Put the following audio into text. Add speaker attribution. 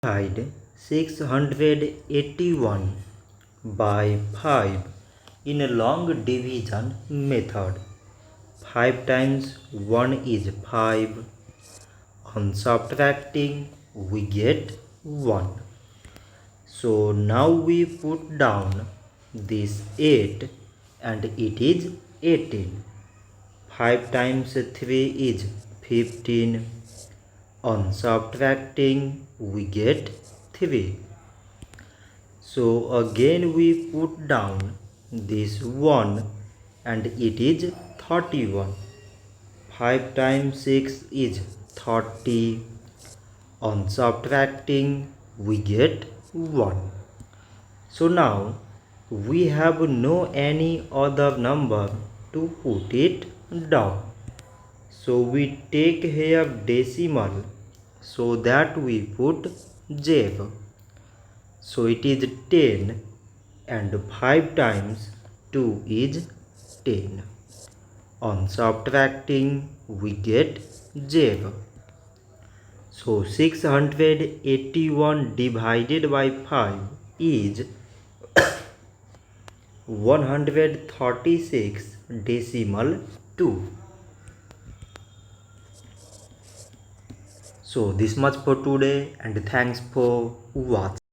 Speaker 1: Divide 681 by 5 in a long division method. 5 times 1 is 5. On subtracting, we get 1. So now we put down this 8 and it is 18. 5 times 3 is 15. On subtracting, we get 3. So again we put down this 1 and it is 31. 5 times 6 is 30. On subtracting, we get 1. So now we have no any other number to put it down. So we take here decimal so that we put 0. So it is 10 and 5 times 2 is 10. On subtracting, we get 0. So 681 divided by 5 is 136 decimal 2. So this much for today and thanks for watching.